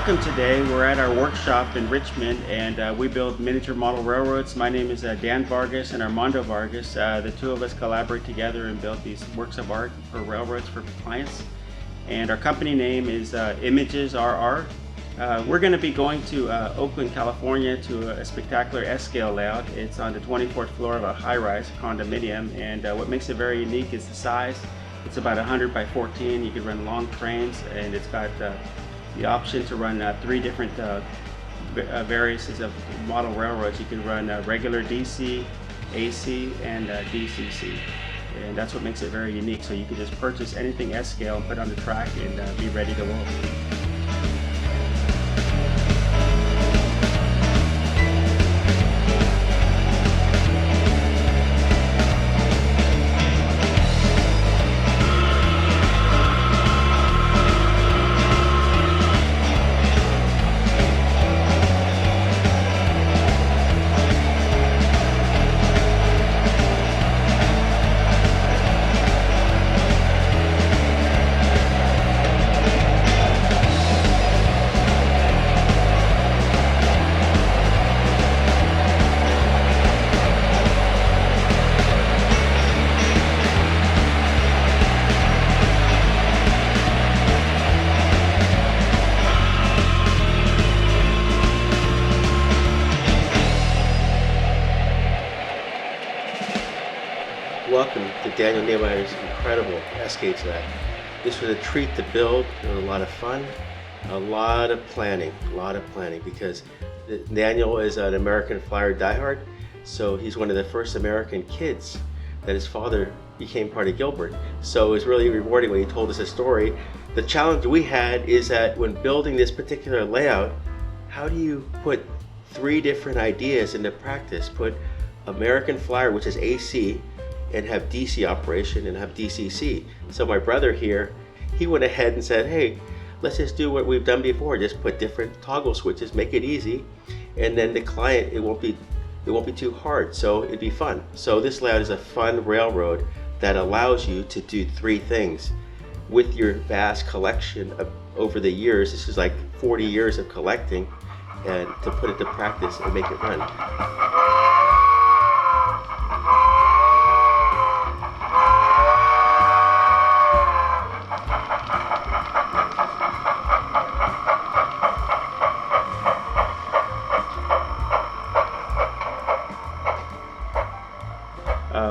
Welcome today. We're at our workshop in Richmond and we build miniature model railroads. My name is Dan Vargas and Armando Vargas. The two of us collaborate together and build these works of art for railroads for clients. And our company name is ImagesRR. We're going to be going to Oakland, California to a spectacular S-scale layout. It's on the 24th floor of a high-rise condominium, and what makes it very unique is the size. It's about 100 by 14. You can run long trains, and it's got the option to run three different variances of model railroads. You can run regular DC, AC, and DCC. And that's what makes it very unique. So you can just purchase anything S-scale, put on the track, and be ready to roll. Welcome to Daniel Neumeyer's incredible S-Gauge lab. This was a treat to build. It was a lot of fun, a lot of planning because Daniel is an American Flyer diehard, so he's one of the first American kids that his father became part of Gilbert. So it was really rewarding when he told us a story. The challenge we had is that when building this particular layout, how do you put three different ideas into practice? Put American Flyer, which is AC, and have DC operation and have DCC. So my brother here, he went ahead and said, hey, let's just do what we've done before, just put different toggle switches, make it easy, and then the client, it won't be too hard, so it'd be fun. So this layout is a fun railroad that allows you to do three things. With your vast collection of over the years, this is like 40 years of collecting, and to put it to practice and make it run.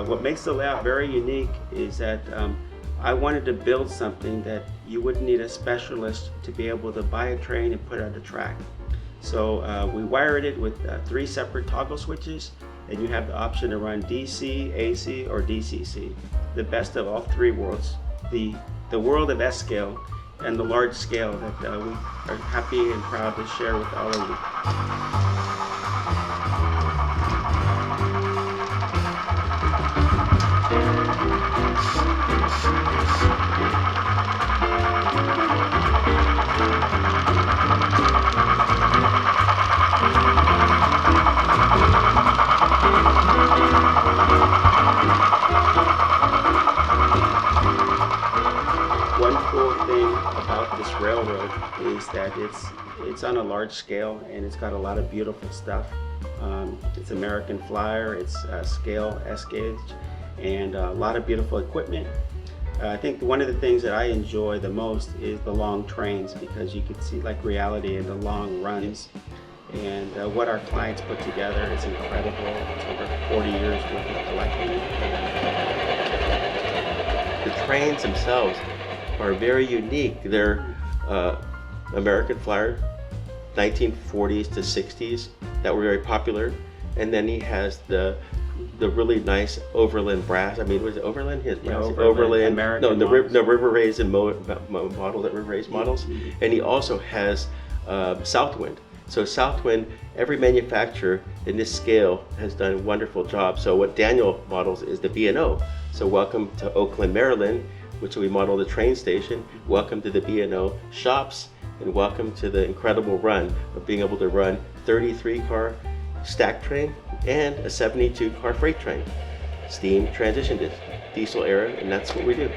What makes the layout very unique is that I wanted to build something that you wouldn't need a specialist to be able to buy a train and put on the track. So we wired it with three separate toggle switches, and you have the option to run DC, AC, or DCC. The best of all three worlds. The world of S-scale and the large scale that we are happy and proud to share with all of you. One cool thing about this railroad is that it's on a large scale and it's got a lot of beautiful stuff. It's American Flyer, it's scale S-Gauge, and a lot of beautiful equipment. I think one of the things that I enjoy the most is the long trains, because you can see like reality in the long runs. And what our clients put together is incredible. It's over 40 years worth of collecting. The trains themselves are very unique. They're American Flyer, 1940s to 60s, that were very popular. And then he has the really nice Overland brass. I mean, was it Overland? His brass. Yeah, Overland. American River Rays and models, that River Rays models. Mm-hmm. And he also has Southwind. So Southwind, every manufacturer in this scale has done a wonderful job. So what Daniel models is the B&O. So welcome to Oakland, Maryland, which we model the train station. Welcome to the B&O shops, and welcome to the incredible run of being able to run 33-car stack train and a 72-car freight train. Steam transition to diesel era, and that's what we do.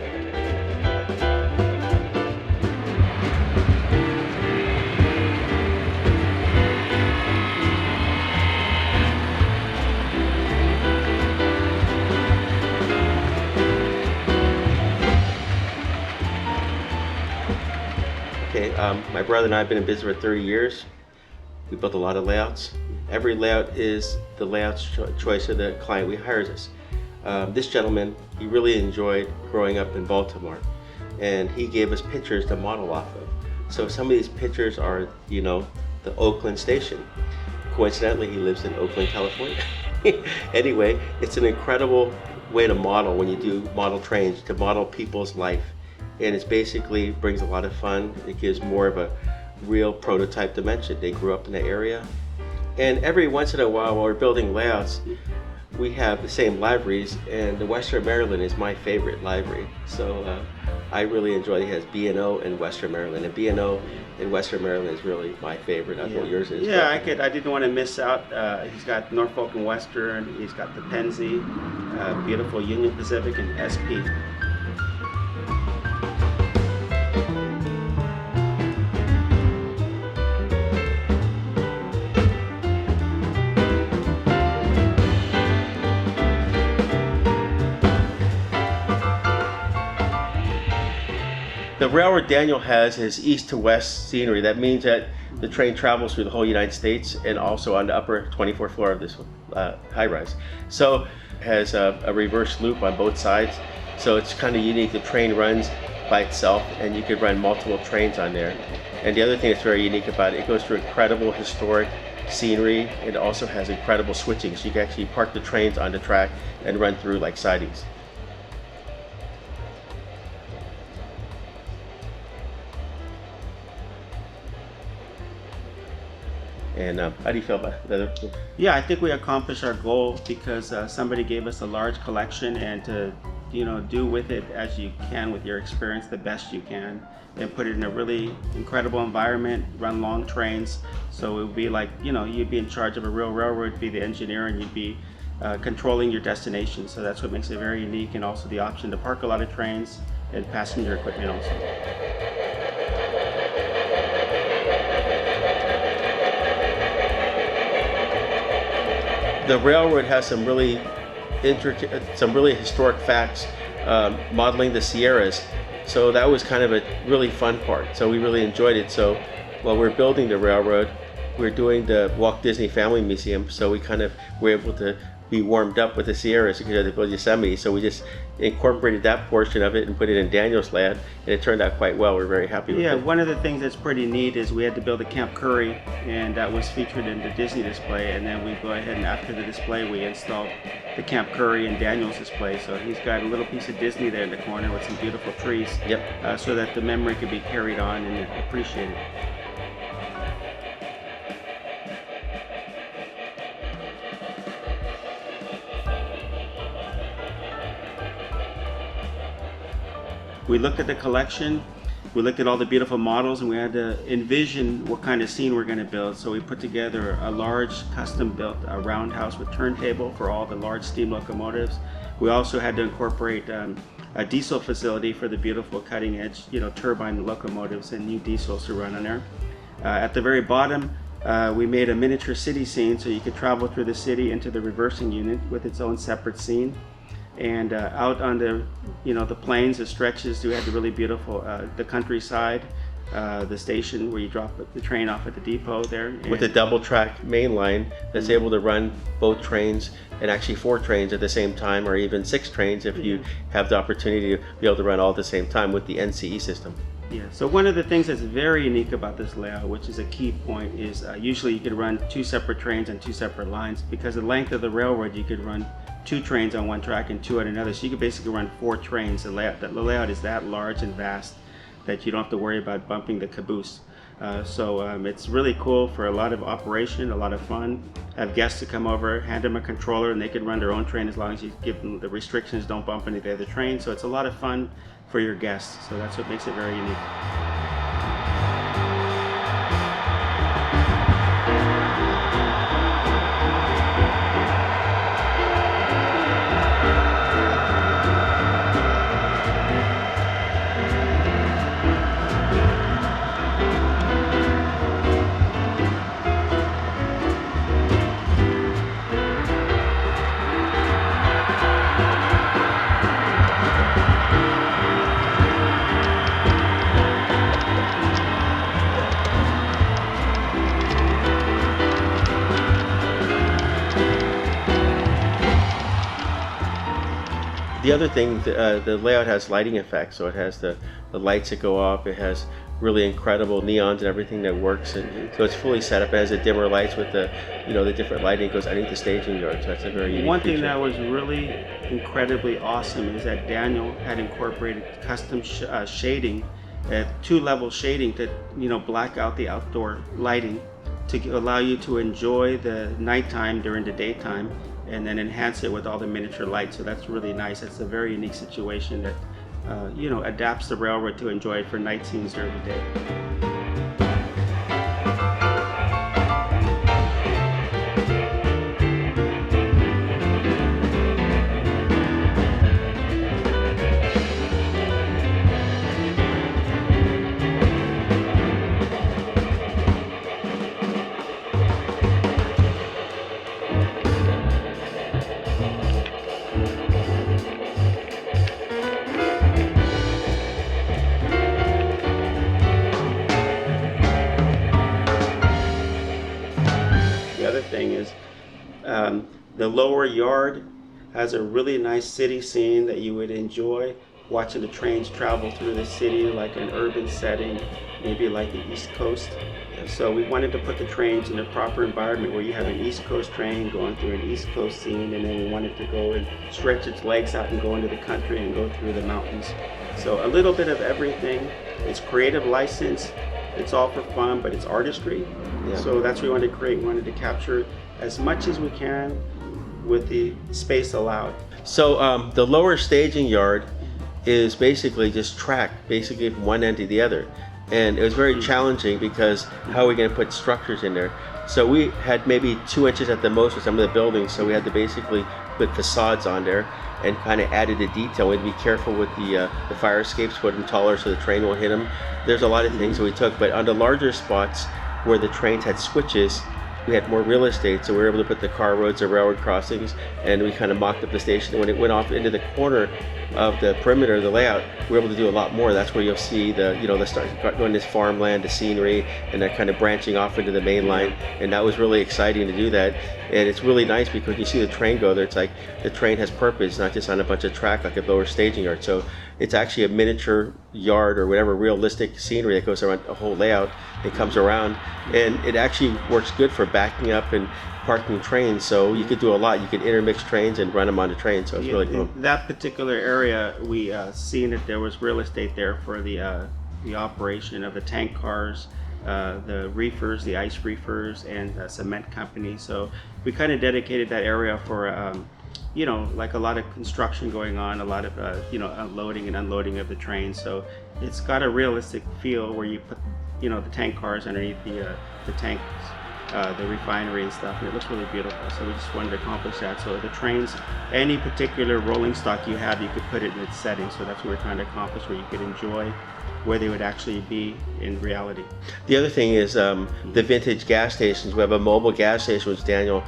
My brother and I have been in business for 30 years. We built a lot of layouts. Every layout is the layout choice of the client we hires us. This gentleman, he really enjoyed growing up in Baltimore, and he gave us pictures to model off of. So some of these pictures are, you know, the Oakland station. Coincidentally, he lives in Oakland, California. Anyway, it's an incredible way to model when you do model trains, to model people's life. And it basically brings a lot of fun. It gives more of a real prototype dimension. They grew up in the area. And every once in a while, while we're building layouts, we have the same libraries, and the Western Maryland is my favorite library. So I really enjoy it. It has B&O and Western Maryland, and B&O in Western Maryland is really my favorite. I know yours is. Yeah, I didn't want to miss out. He's got Norfolk and Western. He's got the Pennsy, beautiful Union Pacific, and SP. The railroad Daniel has is east to west scenery. That means that the train travels through the whole United States and also on the upper 24th floor of this high rise. So it has a reverse loop on both sides. So it's kind of unique. The train runs by itself, and you could run multiple trains on there. And the other thing that's very unique about it, it goes through incredible historic scenery. It also has incredible switching. So you can actually park the trains on the track and run through like sidings. And how do you feel about that? Yeah, I think we accomplished our goal because somebody gave us a large collection, and to do with it as you can with your experience the best you can, and put it in a really incredible environment, run long trains. So it would be like, you'd be in charge of a real railroad, be the engineer, and you'd be controlling your destination. So that's what makes it very unique, and also the option to park a lot of trains and passenger equipment also. The railroad has some really intricate, some really historic facts, modeling the Sierras. So that was kind of a really fun part. So we really enjoyed it. So while we're building the railroad, we're doing the Walt Disney Family Museum. So we kind of were able to be warmed up with the Sierras because of the Yosemite. So we just incorporated that portion of it and put it in Daniel's lab, and it turned out quite well. We're very happy with it. Yeah, one of the things that's pretty neat is we had to build a Camp Curry, and that was featured in the Disney display. And then we go ahead and after the display, we installed the Camp Curry in Daniel's display. So he's got a little piece of Disney there in the corner with some beautiful trees. Yep. So that the memory could be carried on and appreciated. We looked at the collection, we looked at all the beautiful models, and we had to envision what kind of scene we're going to build. So we put together a large custom-built roundhouse with turntable for all the large steam locomotives. We also had to incorporate a diesel facility for the beautiful cutting-edge, turbine locomotives and new diesels to run on there. At the very bottom, we made a miniature city scene so you could travel through the city into the reversing unit with its own separate scene. And out on the, the plains, the stretches, we had the really beautiful, the countryside, the station where you drop the train off at the depot there. With a double track main line that's able to run both trains, and actually 4 trains at the same time, or even 6 trains if you have the opportunity to be able to run all at the same time with the NCE system. Yeah, so one of the things that's very unique about this layout, which is a key point, is usually you could run 2 separate trains on 2 separate lines. Because of the length of the railroad, you could run 2 trains on one track and 2 on another. So you could basically run 4 trains. The layout is that large and vast that you don't have to worry about bumping the caboose. So it's really cool for a lot of operation, a lot of fun. Have guests to come over, hand them a controller, and they can run their own train as long as you give them the restrictions, don't bump any of the other trains. So it's a lot of fun for your guests. So that's what makes it very unique. The other thing, the layout has lighting effects, so it has the lights that go up, it has really incredible neons and everything that works, and so it's fully set up. It has the dimmer lights with the the different lighting that goes underneath the staging yard, so that's a very unique One thing feature. that was really incredibly awesome is that Daniel had incorporated custom shading, 2-level shading to black out the outdoor lighting to allow you to enjoy the nighttime during the daytime, and then enhance it with all the miniature lights. So that's really nice. It's a very unique situation that adapts the railroad to enjoy it for night scenes during the day. Thing is the lower yard has a really nice city scene that you would enjoy watching the trains travel through the city, like an urban setting, maybe like the East Coast. So we wanted to put the trains in a proper environment where you have an East Coast train going through an East Coast scene, and then we wanted to go and stretch its legs out and go into the country and go through the mountains. So a little bit of everything. It's creative license. It's all for fun, but it's artistry. Yeah. So that's what we wanted to create. We wanted to capture as much as we can with the space allowed. So the lower staging yard is basically just track, basically from one end to the other. And it was very challenging because how are we going to put structures in there? So we had maybe 2 inches at the most with some of the buildings, so we had to basically put facades on there and kind of added the detail. We had to be careful with the fire escapes, put them taller so the train won't hit them. There's a lot of things that we took, but on the larger spots where the trains had switches, we had more real estate, so we were able to put the car roads or railroad crossings, and we kind of mocked up the station. When it went off into the corner of the perimeter of the layout, we were able to do a lot more. That's where you'll see the start going this farmland, the scenery, and they're kind of branching off into the main line, and that was really exciting to do that. And it's really nice because you see the train go there, it's like the train has purpose, not just on a bunch of track like a lower staging yard. So it's actually a miniature yard or whatever realistic scenery that goes around a whole layout. It comes around, and it actually works good for backing up and parking trains. So you could do a lot. You could intermix trains and run them onto trains. So it's really cool. In that particular area, we seen that there was real estate there for the operation of the tank cars, the reefers, the ice reefers, and the cement company. So we kind of dedicated that area for like a lot of construction going on, a lot of unloading and unloading of the trains. So it's got a realistic feel where you put the tank cars underneath the tanks, the refinery and stuff, and it looks really beautiful. So we just wanted to accomplish that. So the trains, any particular rolling stock you have, you could put it in its setting. So that's what we're trying to accomplish, where you could enjoy where they would actually be in reality. The other thing is the vintage gas stations. We have a mobile gas station, which Daniel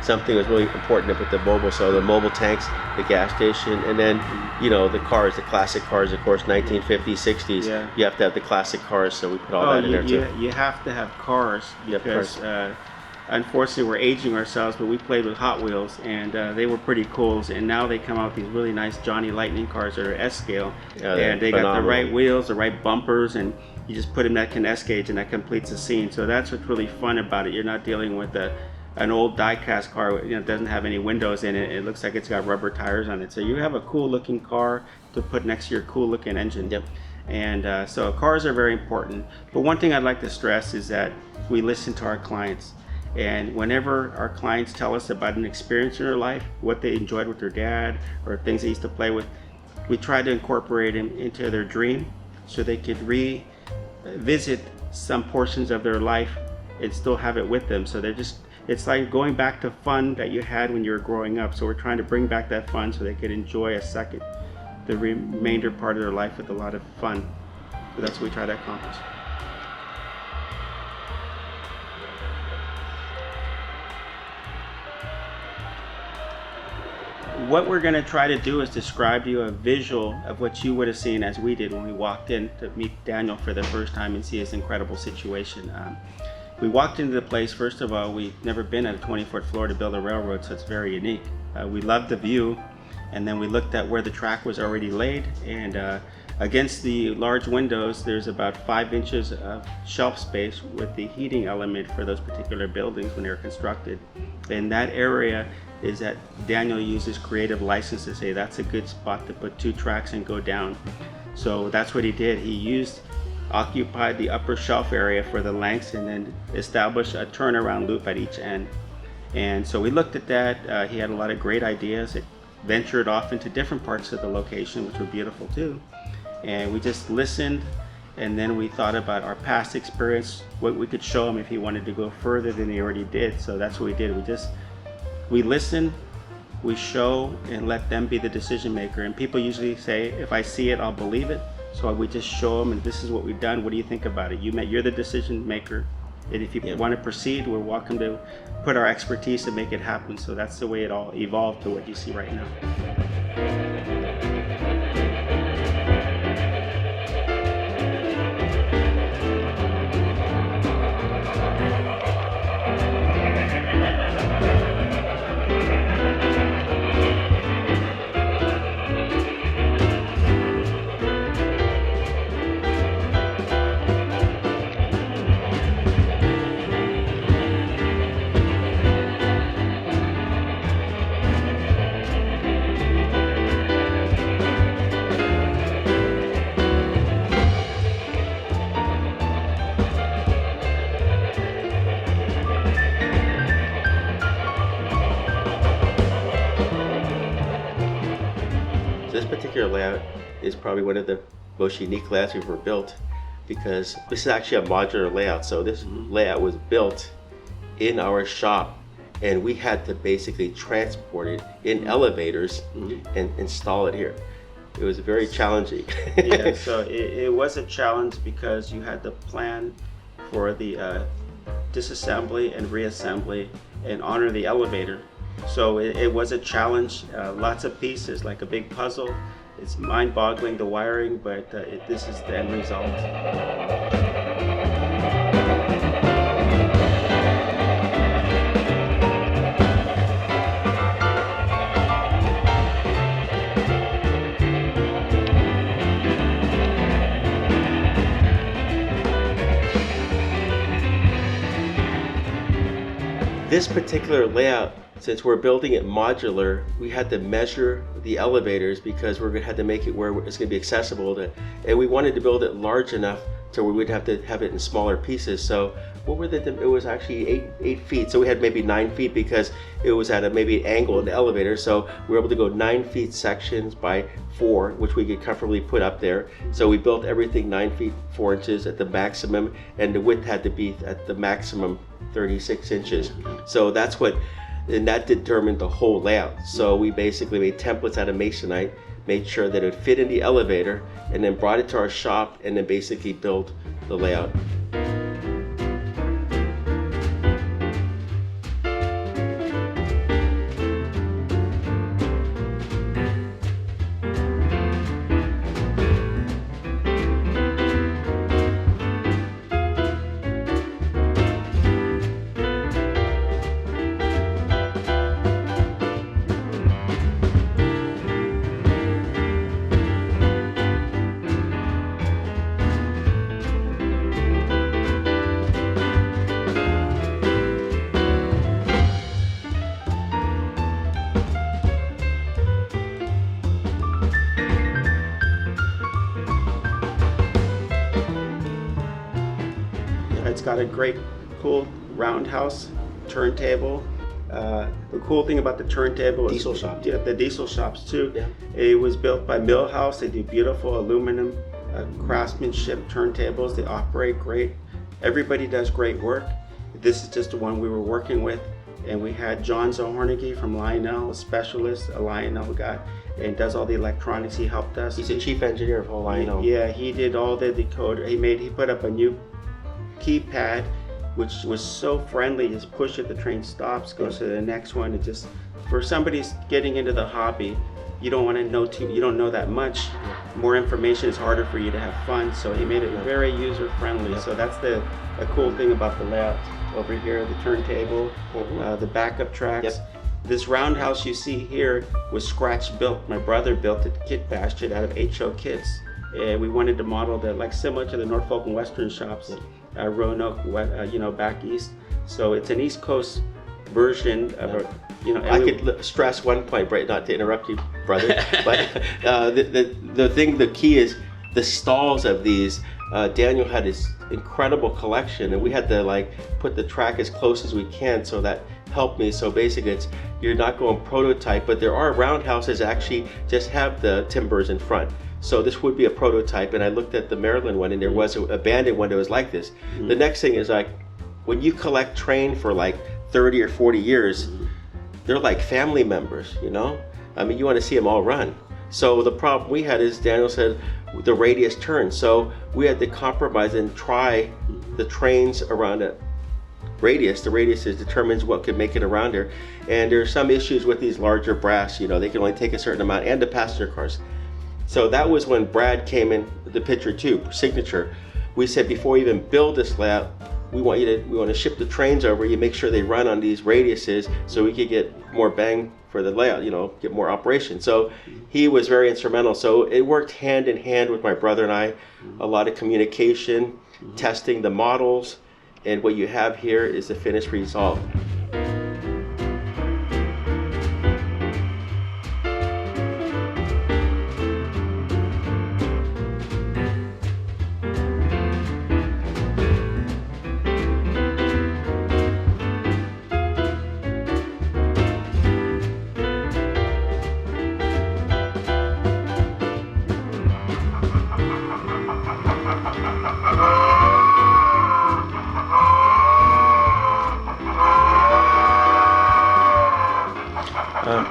something was really important to put the mobile. So the mobile tanks, the gas station, and then the cars, the classic cars, of course, 1950s, 60s. Yeah. You have to have the classic cars, so we put all that in there too. You have to have cars because unfortunately we're aging ourselves, but we played with Hot Wheels, and they were pretty cool. And now they come out with these really nice Johnny Lightning cars that are S-scale, and they got the right wheels, the right bumpers, and you just put them that can S-gauge, and that completes the scene. So that's what's really fun about it. You're not dealing with an old die-cast car. It doesn't have any windows in it. It looks like it's got rubber tires on it. So you have a cool-looking car to put next to your cool-looking engine. Yep. And so cars are very important. But one thing I'd like to stress is that we listen to our clients. And whenever our clients tell us about an experience in their life, what they enjoyed with their dad, or things they used to play with, we try to incorporate them into their dream so they could revisit some portions of their life and still have it with them. So it's like going back to fun that you had when you were growing up. So we're trying to bring back that fun so they could enjoy the remainder part of their life with a lot of fun. So that's what we try to accomplish. What we're going to try to do is describe to you a visual of what you would have seen as we did when we walked in to meet Daniel for the first time and see his incredible situation. We walked into the place. First of all, we've never been at a 20-foot floor to build a railroad, so it's very unique. We love the view, And then we looked at where the track was already laid, and against the large windows, there's about 5 inches of shelf space with the heating element for those particular buildings when they were constructed. And that area is that Daniel uses creative license to say that's a good spot to put 2 tracks and go down. So that's what he did. He occupied the upper shelf area for the lengths and then established a turnaround loop at each end. And so we looked at that. He had a lot of great ideas. It ventured off into different parts of the location, which were beautiful too. And we just listened, and then we thought about our past experience, what we could show him if he wanted to go further than he already did. So that's what we did. We listen, we show, and let them be the decision maker. And people usually say, if I see it, I'll believe it. So we just show them, and this is what we've done. What do you think about it? You're the decision maker. And if you want to proceed, we're welcome to put our expertise to make it happen. So that's the way it all evolved to what you see right now. This particular layout is probably one of the most unique layouts we've ever built, because this is actually a modular layout. So this layout was built in our shop, and we had to basically transport it in elevators and install it here. It was very challenging. Yeah, so it was a challenge because you had to plan for the disassembly and reassembly and honor the elevator. So it was a challenge, lots of pieces, like a big puzzle. It's mind-boggling, the wiring, but this is the end result. This particular layout, since we're building it modular, we had to measure the elevators because we're going to have to make it where it's going to be accessible and we wanted to build it large enough so we would have to have it in smaller pieces. So it was actually 8 feet. So we had maybe 9 feet because it was at maybe an angle in the elevator. So we were able to go 9 feet sections by 4, which we could comfortably put up there. So we built everything 9 feet 4 inches at the maximum, and the width had to be at the maximum 36 inches. So and that determined the whole layout. So we basically made templates out of masonite, made sure that it fit in the elevator, and then brought it to our shop and then basically built the layout. It's got a great, cool roundhouse turntable. The cool thing about the turntable is Diesel shop. Yeah, the diesel shops too. Yeah. It was built by Millhouse. They do beautiful aluminum craftsmanship turntables. They operate great. Everybody does great work. This is just the one we were working with, and we had John Zohornigy from Lionel, a specialist, a Lionel guy, and does all the electronics. He helped us. He's the chief engineer of whole Lionel. Yeah, he did all the decoder. He put up a new keypad, which was so friendly. Just push it, the train stops, goes to the next one. It just, for somebody getting into the hobby, you don't want to know you don't know that much. More information is harder for you to have fun. So he made it very user friendly. So that's the cool thing about the layout. Over here, the turntable, the backup tracks. This roundhouse you see here was scratch built. My brother built it, kit bashed it out of HO kits. And we wanted to model that like similar to the Norfolk and Western shops, Roanoke, back east. So it's an East Coast version of a, I could stress one point, right, not to interrupt you, brother, but the key is the stalls of these. Daniel had his incredible collection, and we had to like put the track as close as we can, so that helped me. So basically you're not going prototype, but there are roundhouses that actually just have the timbers in front. So this would be a prototype, and I looked at the Maryland one, and there was an abandoned one that was like this. Mm-hmm. The next thing is like, when you collect train for like 30 or 40 years, they're like family members, I mean, you want to see them all run. So the problem we had is Daniel said the radius turns. So we had to compromise and try the trains around a radius. The radius determines what could make it around there. And there's some issues with these larger brass, they can only take a certain amount, and the passenger cars. So that was when Brad came in the picture too, signature. We said, before we even build this layout, we want to ship the trains over, you make sure they run on these radiuses so we could get more bang for the layout, get more operation. So he was very instrumental. So it worked hand in hand with my brother and I, a lot of communication, testing the models, and what you have here is the finished result.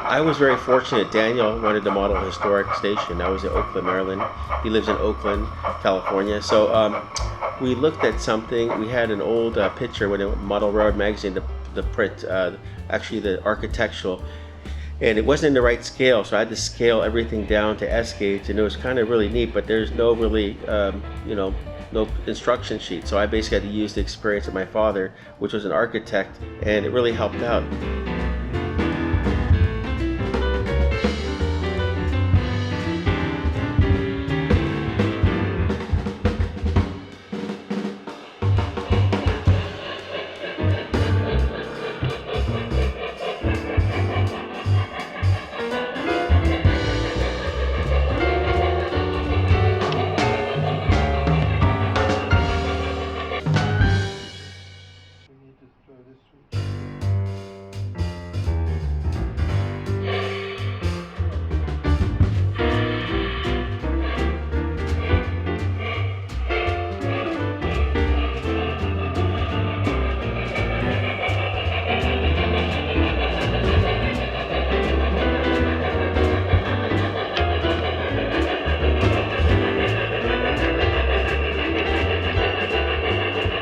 I was very fortunate. Daniel wanted to model a historic station. I was in Oakland, Maryland. He lives in Oakland, California. So we looked at something. We had an old picture when it Model Railroad magazine, the print, actually the architectural, and it wasn't in the right scale. So I had to scale everything down to S gauge, and it was kind of really neat. But there's no really, no instruction sheet. So I basically had to use the experience of my father, which was an architect, and it really helped out.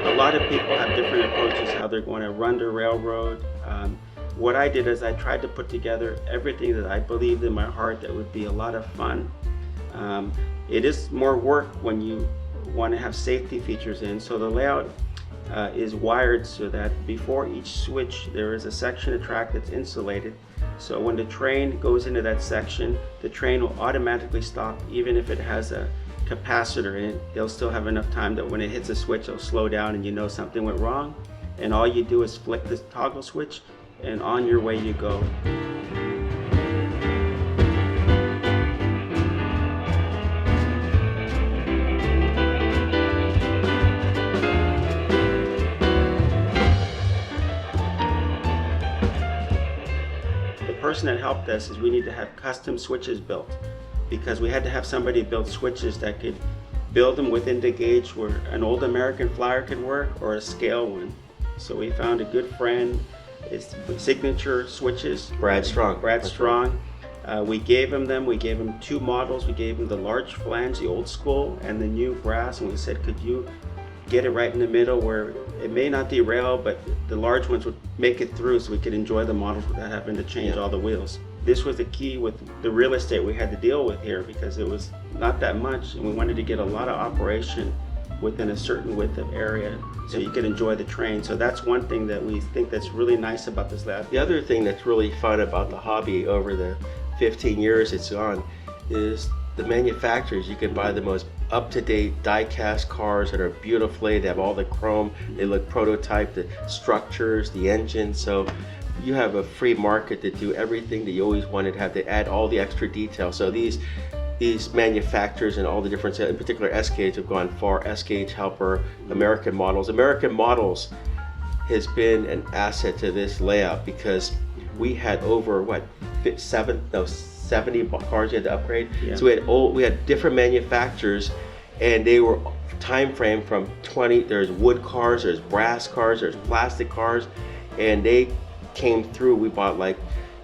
A lot of people have different approaches how they're going to run the railroad. What I did is I tried to put together everything that I believed in my heart that would be a lot of fun. It is more work when you want to have safety features in, so the layout is wired so that before each switch there is a section of track that's insulated. So when the train goes into that section, the train will automatically stop even if it has a capacitor in it. They'll still have enough time that when it hits a switch it'll slow down and you know something went wrong, and all you do is flick this toggle switch and on your way you go. The person that helped us is we need to have custom switches built, because we had to have somebody build switches that could build them within the gauge where an old American flyer could work or a scale one. So we found a good friend. It's Signature Switches. Brad Strong. We gave him two models. We gave him the large flange, the old school, and the new brass, and we said, could you get it right in the middle where it may not derail, but the large ones would make it through so we could enjoy the models without having to change all the wheels. This was the key with the real estate we had to deal with here, because it was not that much and we wanted to get a lot of operation within a certain width of area so you can enjoy the train. So that's one thing that we think that's really nice about this lab. The other thing that's really fun about the hobby over the 15 years it's gone is the manufacturers. You can buy the most up-to-date die-cast cars that are beautifully, they have all the chrome, they look prototype, the structures, the engine, so you have a free market to do everything that you always wanted to have, to add all the extra detail. So these manufacturers and all the different, in particular S-Gauge have gone far. S-Gauge, Helper, American Models. American Models has been an asset to this layout because we had over, 70 cars you had to upgrade. Yeah. So we had different manufacturers, and they were time frame from 20. There's wood cars, there's brass cars, there's plastic cars, and they came through. We bought like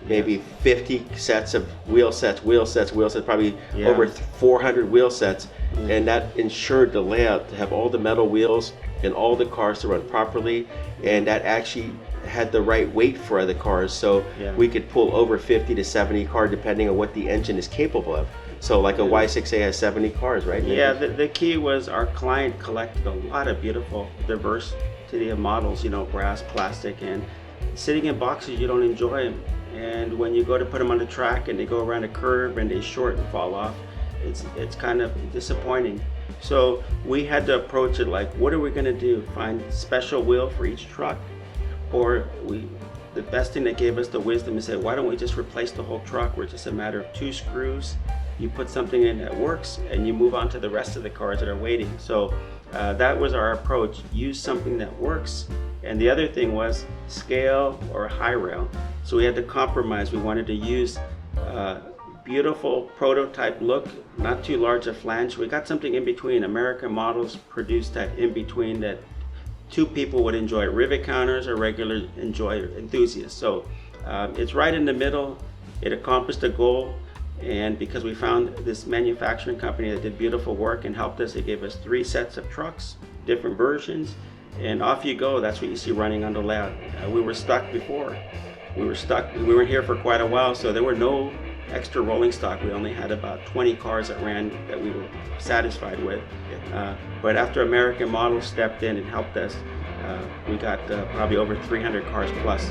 maybe 50 sets of wheel sets, probably over 400 wheel sets, and that ensured the layout to have all the metal wheels and all the cars to run properly, and that actually had the right weight for other cars, so we could pull over 50 to 70 cars depending on what the engine is capable of. So like a Y6A has 70 cars, right? Yeah, the key was our client collected a lot of beautiful diversity of models, brass, plastic, and sitting in boxes you don't enjoy them. And when you go to put them on the track and they go around a curve and they short and fall off, it's kind of disappointing. So we had to approach it like, what are we going to do? Find special wheel for each truck? Or the best thing that gave us the wisdom is say, why don't we just replace the whole truck? Where it's just a matter of 2 screws. You put something in that works and you move on to the rest of the cars that are waiting. So that was our approach. Use something that works. And the other thing was scale or high rail. So we had to compromise. We wanted to use beautiful prototype look, not too large a flange. We got something in between. American Models produced that in between that 2 people would enjoy. Rivet counters or regular enthusiasts. So it's right in the middle. It accomplished the goal, and because we found this manufacturing company that did beautiful work and helped us, they gave us 3 sets of trucks, different versions, and off you go. That's what you see running on the layout. We were stuck before. We weren't here for quite a while, so there were no extra rolling stock. We only had about 20 cars that ran that we were satisfied with. But after American Models stepped in and helped us, we got probably over 300 cars plus.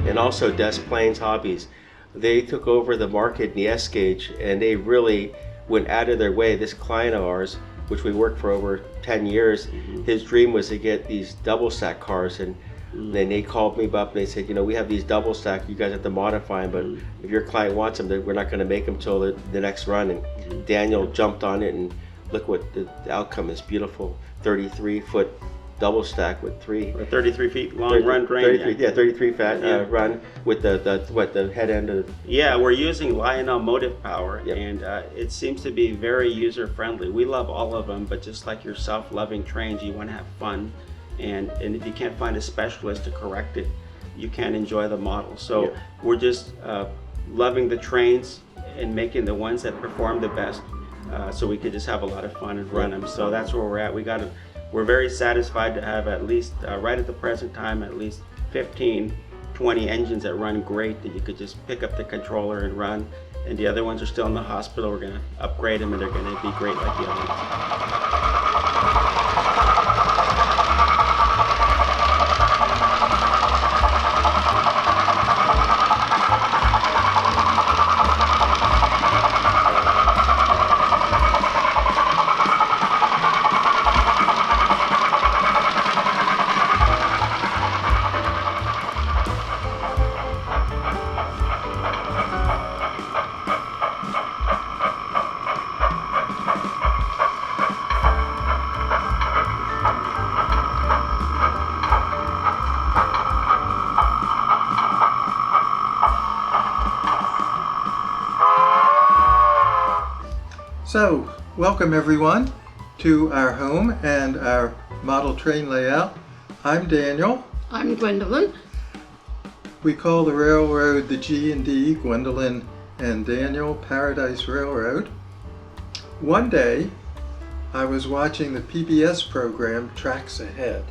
And also Des Plaines Hobbies. They took over the market in the S-Gauge, and they really went out of their way. This client of ours, which we worked for over 10 years, his dream was to get these double stack cars, and then they called me up and they said, we have these double stack, you guys have to modify them, but if your client wants them, we're not going to make them till the next run. And Daniel jumped on it, and look what the outcome is. Beautiful 33-foot double stack with 33 feet long run drain. 33 fat run with the head end of the... Yeah, we're using Lionel motive power, and it seems to be very user friendly. We love all of them, but just like yourself loving trains, you want to have fun, and if you can't find a specialist to correct it, you can't enjoy the model. So we're just loving the trains and making the ones that perform the best, so we could just have a lot of fun and run them. So that's where we're at. We're very satisfied to have at least, right at the present time, at least 15, 20 engines that run great that you could just pick up the controller and run. And the other ones are still in the hospital. We're going to upgrade them and they're going to be great like the other ones. So, welcome everyone to our home and our model train layout. I'm Daniel. I'm Gwendolyn. We call the railroad the G&D, Gwendolyn and Daniel Paradise Railroad. One day, I was watching the PBS program Tracks Ahead,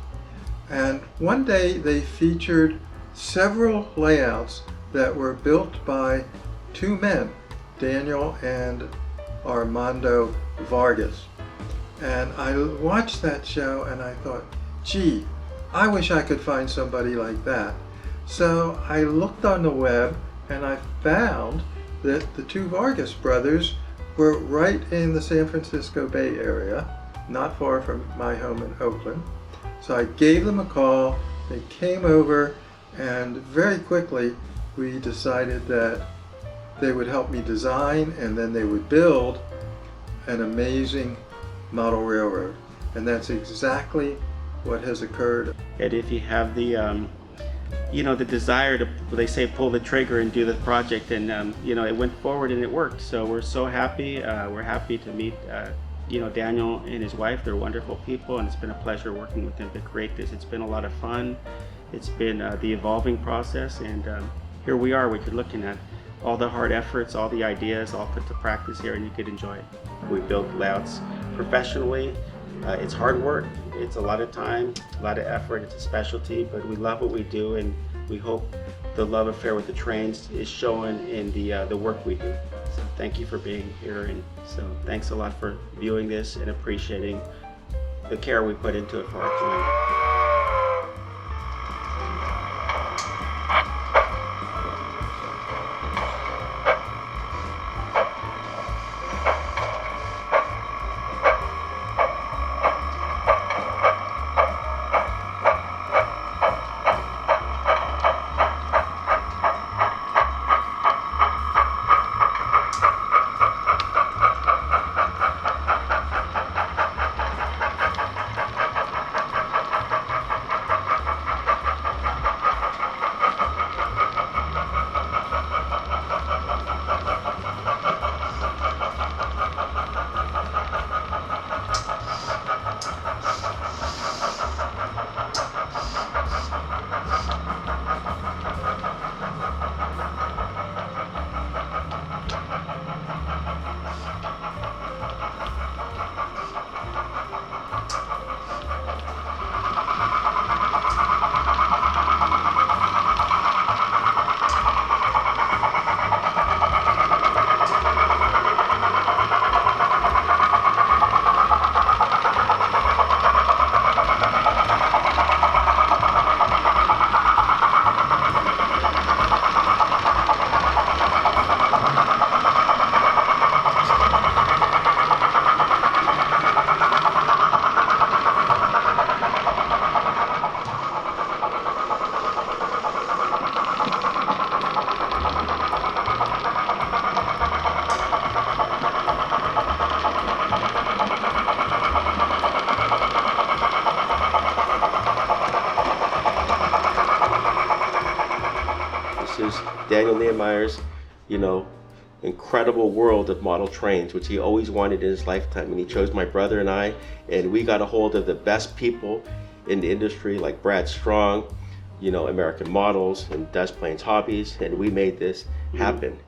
and one day they featured several layouts that were built by two men, Daniel and Armando Vargas. And I watched that show and I thought, gee, I wish I could find somebody like that. So I looked on the web and I found that the two Vargas brothers were right in the San Francisco Bay Area, not far from my home in Oakland. So I gave them a call, they came over, and very quickly we decided that they would help me design and then they would build an amazing model railroad. And that's exactly what has occurred. And if you have the the desire to, they say, pull the trigger and do the project, and it went forward and it worked. So we're so happy. We're happy to meet Daniel and his wife. They're wonderful people, and it's been a pleasure working with them to create this. It's been a lot of fun. It's been the evolving process, and here we are. What you're looking at, all the hard efforts, all the ideas, all put to practice here, and you could enjoy it. We build layouts professionally. It's hard work. It's a lot of time, a lot of effort. It's a specialty, but we love what we do, and we hope the love affair with the trains is shown in the work we do. So thank you for being here, and so thanks a lot for viewing this and appreciating the care we put into it for our client. This is Daniel Neumeyer's, incredible world of model trains, which he always wanted in his lifetime. And he chose my brother and I, and we got a hold of the best people in the industry, like Brad Strong, American Models and Des Plains Hobbies, and we made this happen.